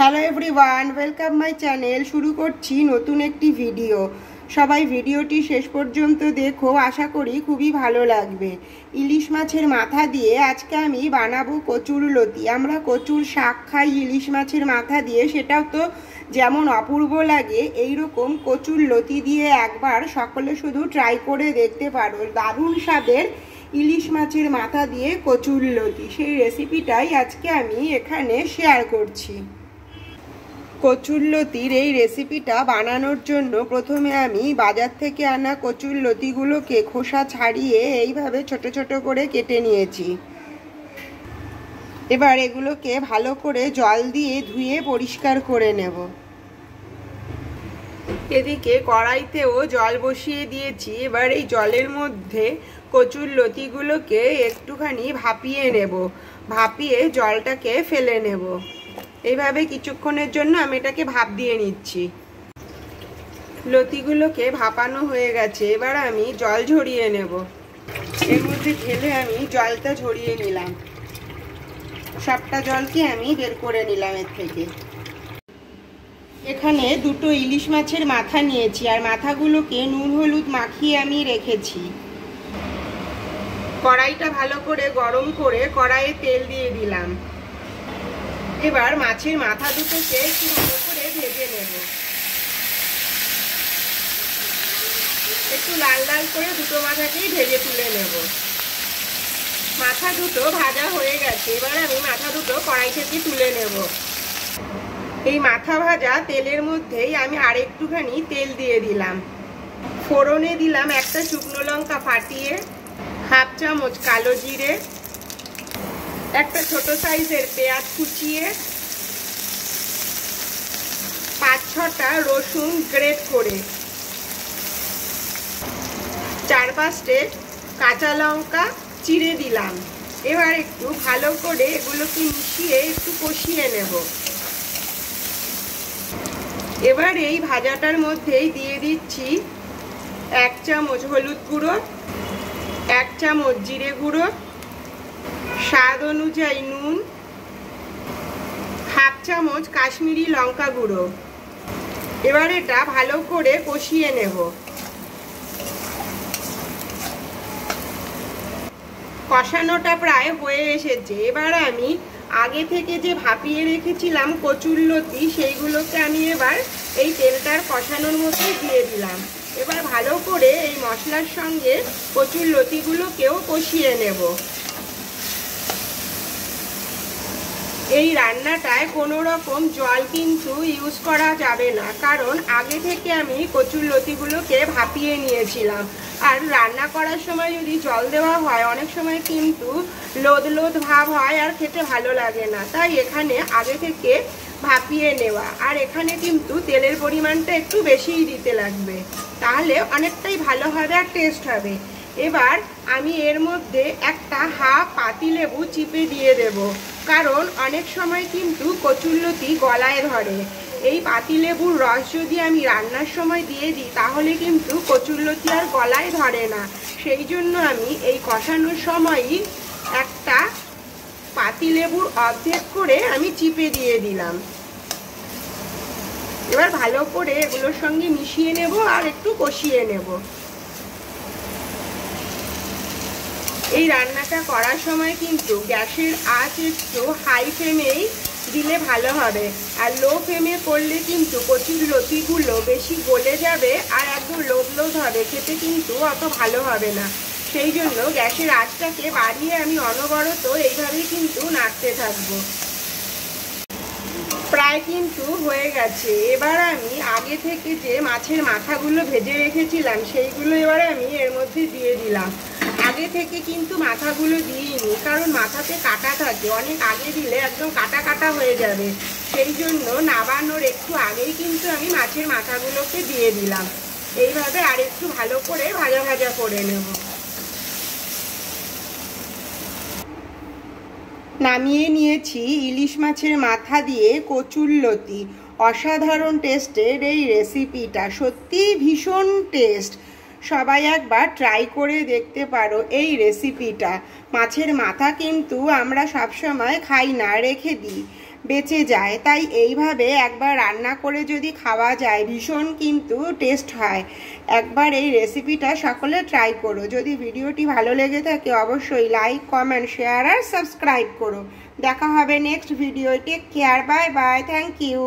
Hello everyone, welcome my channel. শুরু করছি নতুন একটি ভিডিও। সবাই ভিডিওটি শেষ পর্যন্ত দেখো, আশা করি খুবই ভালো লাগবে। ইলিশ মাছের মাথা দিয়ে আজকে আমি বানাবো কচুরলতি। আমরা কচুর শাক খাই ইলিশ মাছের মাথা দিয়ে, সেটাও তো যেমন অপূর্ব লাগে, এইরকম কচুরলতি দিয়ে একবার সকলে শুধু ট্রাই করে দেখতে পারো। দারুণ স্বাদের ইলিশ মাছের মাথা দিয়ে কচুরলতি, সেই রেসিপিটাই আজকে আমি এখানে শেয়ার করছি। কচুরলতির এই রেসিপিটা বানানোর জন্য প্রথমে আমি বাজার থেকে আনা কচুরলতিগুলোকে খোসা ছাড়িয়ে এইভাবে ছোট ছোট করে কেটে নিয়েছি। এবার এগুলোকে ভালো করে জল দিয়ে ধুয়ে পরিষ্কার করে নেব। এদিকে কড়াইতেও জল বসিয়ে দিয়েছি। এবার এই জলের মধ্যে কচুরলতিগুলোকে একটুখানি ভাপিয়ে নেব। ভাপিয়ে জলটাকে ফেলে নেব। এইভাবে কিছুক্ষণের জন্য আমি এটাকে ভাপ দিয়ে নিচ্ছি। লতিগুলোকে ভাপানো হয়ে গেছে। এবার আমি জল ঝরিয়ে নেব। এর মধ্যে ঢেলে আমি জলটা ঝরিয়ে নিলাম। সবটা জলকে আমি বের করে নিলাম এর থেকে। এখানে দুটো ইলিশ মাছের মাথা নিয়েছি, আর মাথাগুলোকে নুন হলুদ মাখিয়ে আমি রেখেছি। কড়াইটা ভালো করে গরম করে কড়াইয়ে তেল দিয়ে দিলাম। এবার মাছের মাথা দুটোকে একটু ভালো করে ভেজে নেব। একটু লাল লাল করে দুটো মাথাকেই ভেজে তুলে নেব। মাথা দুটো ভাজা হয়ে গেছে। এবার আমি মাথা দুটো কড়াই থেকে তুলে নেব। এই মাথা ভাজা তেলের মধ্যেই আমি আরেকটুখানি তেল দিয়ে দিলাম। ফোড়নে দিলাম একটা শুকনো লঙ্কা ফাটিয়ে, হাফ চামচ কালো জিরে, একটা ছোট সাইজের পেঁয়াজ কুচিয়ে, 5-6টা রসুন গ্রেট করে, 4-5টে কাঁচা লঙ্কা চিড়ে দিলাম। এবার একটু ভালো করে এগুলোকে মিশিয়ে একটু কষিয়ে নেব। এবার এই ভাজাটার মধ্যেই দিয়ে দিচ্ছি 1 চামচ হলুদ গুঁড়ো, 1 চামচ জিরে গুঁড়ো, স্বাদ অনুযায়ী নুন, হাফ চামচ কাশ্মীরি লঙ্কা গুঁড়ো। এবার এটা ভালো করে কষিয়ে নেব। কষানোটা প্রায় হয়ে এসেছে। এবার আমি আগে থেকে যে ভাপিয়ে রেখেছিলাম কচুরলতি, সেইগুলোকে আমি এবার এই তেলটার কষানোর মধ্যে দিয়ে দিলাম। এবার ভালো করে এই মশলার সঙ্গে কচুরলতিগুলোকেও কষিয়ে নেব। এই রান্নাটায় কোনো রকম জল কিন্তু ইউজ করা যাবে না, কারণ আগে থেকে আমি কচুরলতিগুলোকে ভাপিয়ে নিয়েছিলাম। আর রান্না করার সময় যদি জল দেওয়া হয়, অনেক সময় কিন্তু লোদ লোদ ভাব হয় আর খেতে ভালো লাগে না। তাই এখানে আগে থেকে ভাপিয়ে নেওয়া। আর এখানে কিন্তু তেলের পরিমাণটা একটু বেশিই দিতে লাগবে, তাহলে অনেকটাই ভালো হবে আর টেস্ট হবে। এবার আমি এর মধ্যে একটা হাফ পাতিলেবু চিপে দিয়ে দেব, কারণ অনেক সময় কিন্তু কচুরলতি গলায় ধরে। এই পাতিলেবুর রস যদি আমি রান্নার সময় দিয়ে দিই, তাহলে কিন্তু কচুরলতি আর গলায় ধরে না। সেই জন্য আমি এই কষানোর সময়ই একটা পাতিলেবুর অর্ধেক করে আমি চিপে দিয়ে দিলাম। এবার ভালো করে এগুলোর সঙ্গে মিশিয়ে নেব আর একটু কষিয়ে নেব। এই রান্নাটা করার সময় কিন্তু গ্যাসের আঁচ একটু হাই ফ্লেমেই দিলে ভালো হবে, আর লো ফ্লেমে করলে কিন্তু কচুরলতিগুলো বেশি গলে যাবে আর একদম লোদ লোদ হবে, খেতে কিন্তু অত ভালো হবে না। সেই জন্য গ্যাসের আঁচটাকে বাড়িয়ে আমি অনবরত এইভাবেই কিন্তু নাড়তে থাকবো। প্রায় কিন্তু হয়ে গেছে। এবার আমি আগে থেকে যে মাছের মাথাগুলো ভেজে রেখেছিলাম, সেইগুলো এবার আমি এর মধ্যে দিয়ে দিলাম। আগে থেকে কিন্তু মাথাগুলো দিইনি, কারণ মাথাতে কাটা থাকে, অনেক আগে দিলে একদম কাটা কাটা হয়ে যাবে। সেই জন্য নাবানোর একটু আগেই কিন্তু আমি মাছের মাথাগুলোকে দিয়ে দিলাম। এইভাবে আর একটু ভালো করে ভাজা ভাজা করে নেব। নামিয়ে নিয়েছি ইলিশ মাছের মাথা দিয়ে কচুরলতি। অসাধারণ টেস্টের এই রেসিপিটা, সত্যিই ভীষণ টেস্ট। সবাই একবার ট্রাই করে দেখতে পারো এই রেসিপিটা। মাছের মাথা কিন্তু আমরা সবসময় খাই না, রেখে দিই। বেঁচে যায়। তাই এইভাবে একবার রান্না করে যদি খাওয়া যায় ভীষণ কিন্তু টেস্ট হয়। একবার এই রেসিপিটা সকলে ট্রাই করো। যদি ভিডিওটি ভালো লেগে থাকে অবশ্যই লাইক, কমেন্ট, শেয়ার আর সাবস্ক্রাইব করো। দেখা হবে next video. Take care, bye bye, thank you.